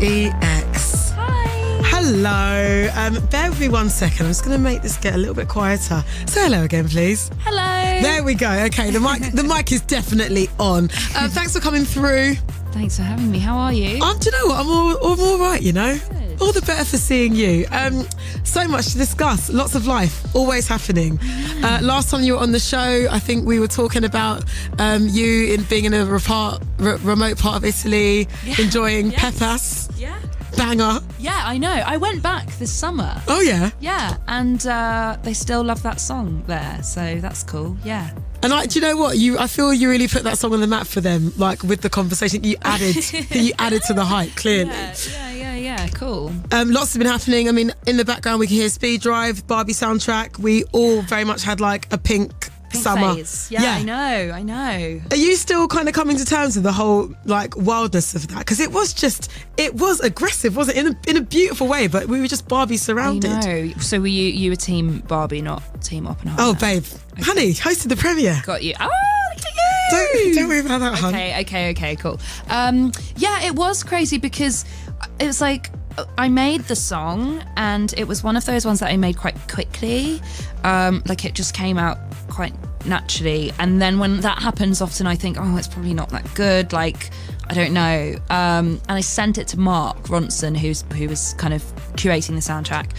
XCX. Hi. Hello. Bear with me 1 second. I'm just going to make this get a little bit quieter. Say hello again, please. Hello. There we go. Okay, the mic is definitely on. Thanks for coming through. Thanks for having me. How are you? Do you know what? I'm all right, you know. Good. All the better for seeing you. So much to discuss. Lots of life always happening. Last time you were on the show, I think we were talking about you being in a remote part of Italy, enjoying pepas. Yeah. Banger. Yeah, I know. I went back this summer. Oh, yeah? Yeah, and they still love that song there, so that's cool. Yeah. And do you know what? I feel you really put that song on the map for them, like with the conversation you added to the hype, clearly. Yeah, cool. Lots has been happening. I mean, in the background we can hear Speed Drive, Barbie soundtrack. We all very much had like a pink summer phase. Yeah, I know. Are you still kind of coming to terms with the whole like wildness of that? Because it was aggressive, wasn't it? In a beautiful way, but we were just Barbie surrounded. I know. So were you were team Barbie, not team Oppenheimer? Oh, babe. Okay. Honey, hosted the premiere. Got you. Oh, look at you. Don't worry about that, hon. Okay, cool. Yeah, it was crazy because it was like I made the song and it was one of those ones that I made quite quickly. Like it just came out quite naturally, and then when that happens often I think, oh, it's probably not that good, like I don't know, and I sent it to Mark Ronson who was kind of curating the soundtrack,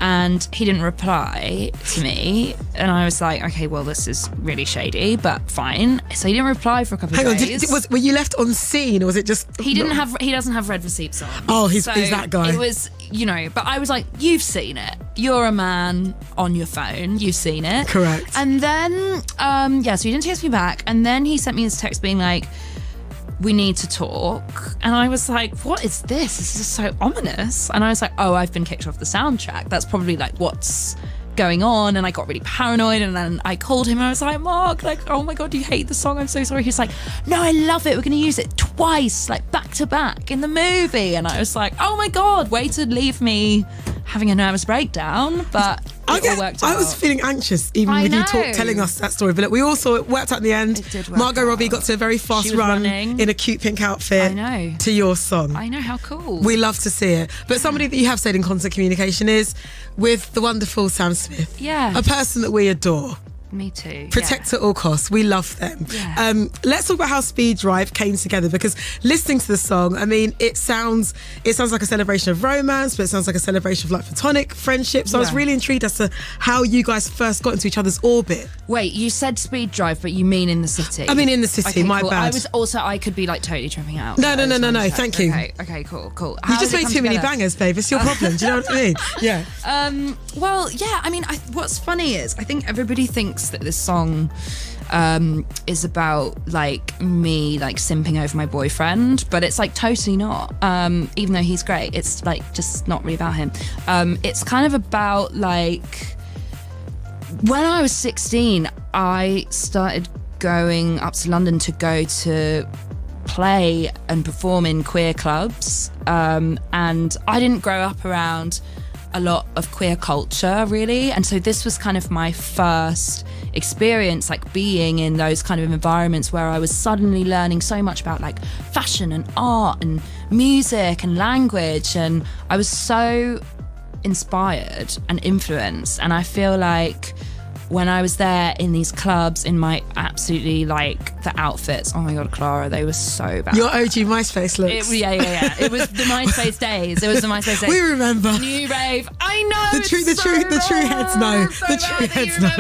and he didn't reply to me, and I was like, okay, well, this is really shady, but fine. So he didn't reply for a couple of days. Were you left on scene, or was it just he doesn't have read receipts on? Oh, he's that guy. It was, but I was like, you've seen it, you're a man on your phone, you've seen it, correct. And then so he didn't text me back, and then he sent me this text being like, we need to talk. And I was like, what is this? This is so ominous. And I was like, oh, I've been kicked off the soundtrack. That's probably like what's going on. And I got really paranoid, and then I called him and I was like, Mark, like, oh my God, do you hate the song? I'm so sorry. He's like, no, I love it. We're going to use it twice, like back to back in the movie. And I was like, oh my God, way to leave me having a nervous breakdown. But it all worked out. I was feeling anxious even with you telling us that story, but we also it worked out in the end. It did work Margot out. Robbie got to a very fast run in a cute pink outfit. I know. To your song. I know, how cool. We love to see it. But somebody that you have stayed in constant communication is with the wonderful Sam Smith. Yeah. A person that we adore. Me too. Protect at all costs. We love them. Yeah. Let's talk about how Speed Drive came together, because listening to the song, I mean, it sounds like a celebration of romance, but it sounds like a celebration of like platonic friendship. So I was really intrigued as to how you guys first got into each other's orbit. Wait, you said Speed Drive, but you mean in the city? I mean in the city. Okay, my cool. bad. I could be like totally tripping out. No. Thank you. Okay, cool. You just made too many bangers, babe. It's your problem. Do you know what I mean? Yeah. Well, yeah. I mean, what's funny is I think everybody thinks that this song is about like me like simping over my boyfriend, but it's like totally not. Even though he's great, it's like just not really about him. It's kind of about like when I was 16, I started going up to London to go to play and perform in queer clubs, and I didn't grow up around a lot of queer culture really, and so this was kind of my first experience like being in those kind of environments where I was suddenly learning so much about like fashion and art and music and language, and I was so inspired and influenced. And I feel like when I was there in these clubs in my absolutely like the outfits, oh my God, Clara, they were so bad. Your OG MySpace looks. Yeah. It was the MySpace days. We remember. New rave. I know. The true heads know. The true heads know.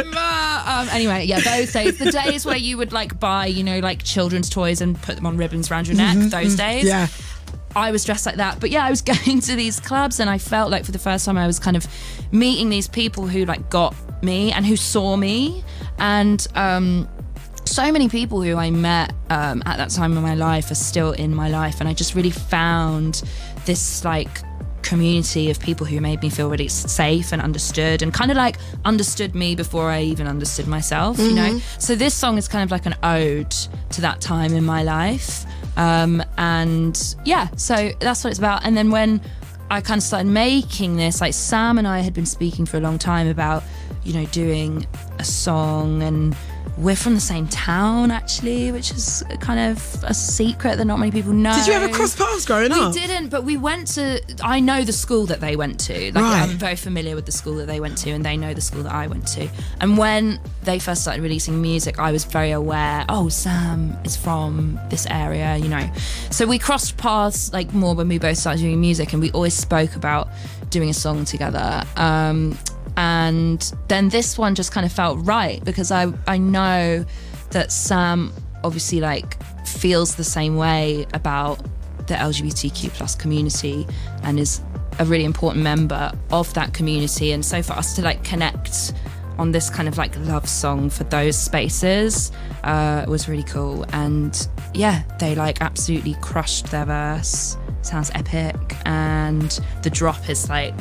Anyway, yeah, those days, the days where you would like buy, like children's toys and put them on ribbons around your neck. Those days. Yeah. I was dressed like that. But yeah, I was going to these clubs and I felt like for the first time I was kind of meeting these people who like got me and who saw me. And so many people who I met at that time in my life are still in my life. And I just really found this like community of people who made me feel really safe and understood, and kind of like understood me before I even understood myself, you know? So this song is kind of like an ode to that time in my life. And yeah, so that's what it's about. And then when I kind of started making this, like Sam and I had been speaking for a long time about, doing a song and we're from the same town, actually, which is kind of a secret that not many people know. Did you ever cross paths growing up? We didn't, but we went to... I know the school that they went to. Like, Right. I'm very familiar with the school that they went to, and they know the school that I went to. And when they first started releasing music, I was very aware, oh, Sam is from this area, you know. So we crossed paths, like, more when we both started doing music, and we always spoke about doing a song together. And then this one just kind of felt right, because I know that Sam obviously like feels the same way about the LGBTQ plus community and is a really important member of that community. And so for us to like connect on this kind of like love song for those spaces was really cool. And yeah, they like absolutely crushed their verse. Sounds epic, and the drop is like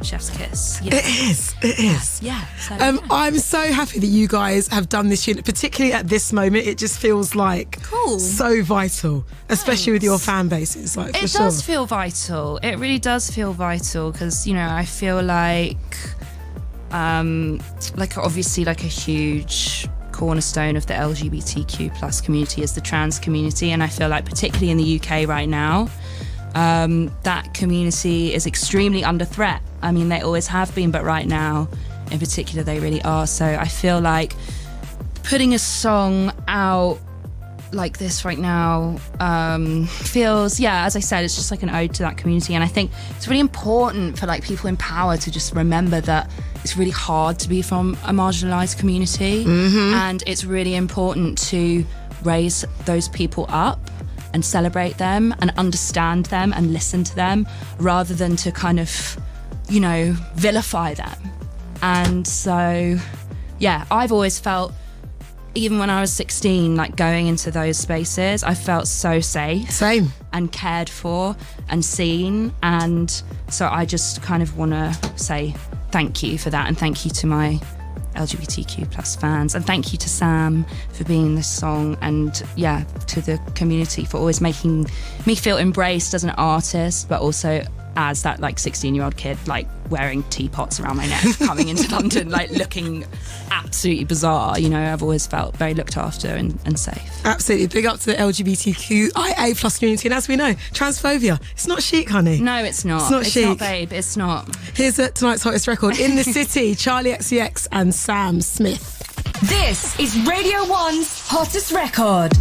chef's kiss. Yeah. It is. Yeah. So, I'm so happy that you guys have done this unit, particularly at this moment. It just feels like cool. So vital, especially with your fan bases. Like, it does feel vital. It really does feel vital, because, you know, I feel like obviously like a huge cornerstone of the LGBTQ plus community is the trans community, and I feel like particularly in the UK right now, that community is extremely under threat. I mean, they always have been, but right now in particular they really are. So I feel like putting a song out like this right now feels, yeah, as I said, it's just like an ode to that community. And I think it's really important for like people in power to just remember that it's really hard to be from a marginalised community, and it's really important to raise those people up and celebrate them and understand them and listen to them, rather than to kind of, you know, vilify them. And so, yeah, I've always felt, even when I was 16, like going into those spaces, I felt so safe. Same. And cared for and seen. And so I just kind of want to say thank you for that, and thank you to my LGBTQ plus fans, and thank you to Sam for being in this song, and yeah, to the community for always making me feel embraced as an artist, but also as that like 16-year-old kid, like wearing teapots around my neck, coming into London, like looking absolutely bizarre. You know, I've always felt very looked after and safe. Absolutely. Big up to the LGBTQIA plus community. And as we know, transphobia, it's not chic, honey. No, it's not. It's not chic. Not, babe. It's not. Here's tonight's hottest record, In the City, Charli XCX and Sam Smith. This is Radio 1's hottest record.